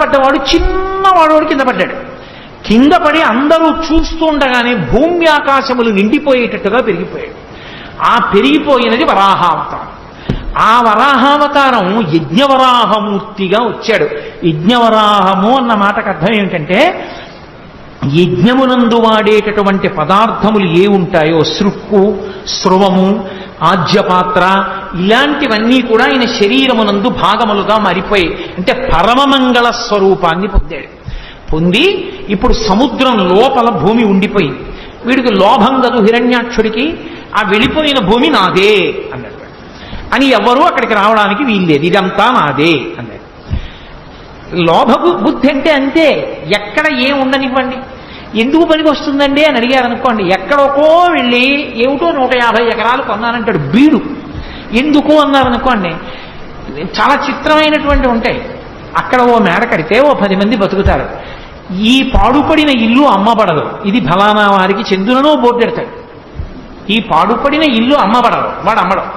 పడ్డవాడు చిన్నవాడు కింద పడ్డాడు. కింద పడి అందరూ చూస్తూ ఉండగానే భూమి ఆకాశములు నిండిపోయేటట్టుగా పెరిగిపోయాడు. ఆ పెరిగిపోయినది వరాహావతారం. ఆ వరాహావతారం యజ్ఞవరాహమూర్తిగా వచ్చాడు. యజ్ఞవరాహము అన్న మాటకు అర్థం ఏమిటంటే, యజ్ఞమునందు వాడేటటువంటి పదార్థములు ఏ ఉంటాయో, సృక్కు, స్రవము, ఆజ్యపాత్ర, ఇలాంటివన్నీ కూడా ఆయన శరీరమునందు భాగములుగా మారిపోయి, అంటే పరమమంగళ స్వరూపాన్ని పొందాడు. పొంది ఇప్పుడు సముద్రం లోపల భూమి ఉండిపోయింది. వీడికి లోభం కదు హిరణ్యాక్షుడికి, ఆ వెళ్ళిపోయిన భూమి నాదే అన్నాడు. అని ఎవరూ అక్కడికి రావడానికి వీల్లేదు, ఇదంతా నాదే అన్నాడు. లోభ బుద్ధి అంటే అంతే, ఎక్కడ ఏం ఉండనివ్వండి. ఎందుకు పనికి వస్తుందండి అని అడిగారు అనుకోండి, ఎక్కడికో వెళ్ళి ఏమిటో 150 ఎకరాలు కొన్నానంటాడు బీడు. ఎందుకు అన్నారనుకోండి, చాలా చిత్రమైనటువంటి ఉంటాయి. అక్కడ ఓ మేడ కడితే ఓ 10 మంది బతుకుతారు. ఈ పాడుపడిన ఇల్లు అమ్మబడదు, ఇది ఫలానా వారికి చెందుననో బోర్డు పెడతాడు. ఈ పాడుపడిన ఇల్లు అమ్మబడదు, వాడు అమ్మడం.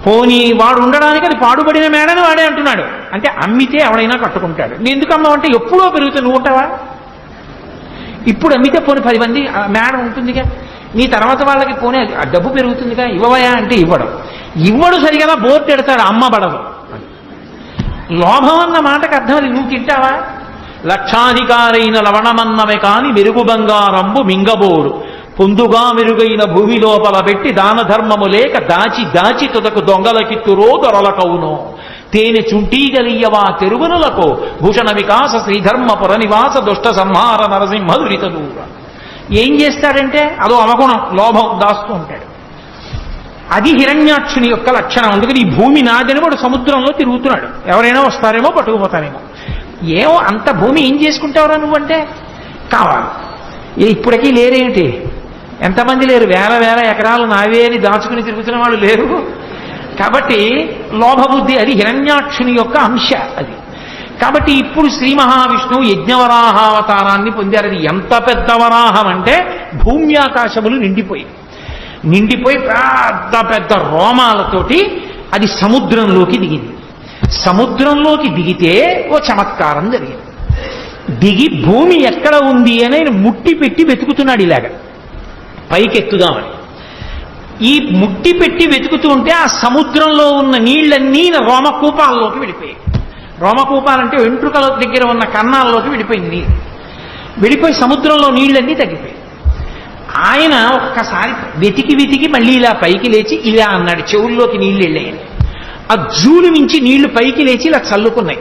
పోనీ వాడు ఉండడానికి అది పాడుపడిన మేడని వాడే అంటున్నాడు, అంటే అమ్మితే ఎవడైనా కట్టుకుంటాడు. నీ ఎందుకు అమ్మవంటే ఎప్పుడో పెరుగుతుంది, నువ్వు ఉంటావా? ఇప్పుడు అమ్మితే పోనీ 10 మంది మేడ ఉంటుందిగా, నీ తర్వాత వాళ్ళకి పోనీ డబ్బు పెరుగుతుందిగా, ఇవ్వవయా అంటే ఇవ్వడు సరిగా బోర్డు పెడతాడు, అమ్మబడదు. లోభం అన్న మాటకు అర్థం అది. నువ్వు తింటావా? లక్షాధికారైన లవణమన్నమే కాని మెరుగు బంగారంబు మింగబోరు, పొందుగా మెరుగైన భూమి లోపల పెట్టి దాన ధర్మము లేక దాచి దాచి తుదకు దొంగలకిత్తురో దొరలకవునో, తేనె చుంటీగలియవా తెరుగునులకు భూషణ వికాస శ్రీధర్మ పురనివాస దుష్ట సంహార నరసింహ దురితదూర. ఏం చేస్తాడంటే అదో అవగుణం, లోభం దాస్తూ ఉంటాడు. అది హిరణ్యాక్షుని యొక్క లక్షణం. అందుకని ఈ భూమి నాదని వాడు సముద్రంలో తిరుగుతున్నాడు. ఎవరైనా వస్తారేమో పట్టుకుపోతారేమో. ఏమో అంత భూమి ఏం చేసుకుంటావురా నువ్వంటే కావాలి. ఇప్పటికీ లేరేమిటి, ఎంతమంది లేరు, వేల ఎకరాలు నావే అని దాచుకుని తిరుగుతున్న వాళ్ళు లేరు. కాబట్టి లోభబుద్ధి అది హిరణ్యాక్షుని యొక్క అంశ అది. కాబట్టి ఇప్పుడు శ్రీ మహావిష్ణువు యజ్ఞవరాహావతారాన్ని పొందారు. అది ఎంత పెద్ద వరాహం అంటే భూమి ఆకాశములు నిండిపోయి పెద్ద పెద్ద రోమాలతోటి అది సముద్రంలోకి దిగింది. సముద్రంలోకి దిగితే ఓ చమత్కారం జరిగింది. దిగి భూమి ఎక్కడ ఉంది అని ఆయన ముట్టి పెట్టి వెతుకుతున్నాడు, ఇలాగ పైకెత్తుదామని. ఈ ముట్టి పెట్టి వెతుకుతూ ఉంటే ఆ సముద్రంలో ఉన్న నీళ్లన్నీ రోమకూపాల్లోకి వెళ్ళిపోయాయి. రోమకూపాలంటే వెంట్రుకల దగ్గర ఉన్న కన్నాల్లోకి వెళ్ళిపోయింది నీళ్ళు. వెళ్ళిపోయి సముద్రంలో నీళ్లన్నీ తగ్గిపోయాయి. ఆయన ఒక్కసారి వెతికి మళ్ళీ ఇలా పైకి లేచి ఇలా అన్నాడు, చెవుల్లోకి నీళ్లు వెళ్ళాయని. ఆ జూలు మించి నీళ్లు పైకి లేచి ఇలా చల్లుకున్నాయి.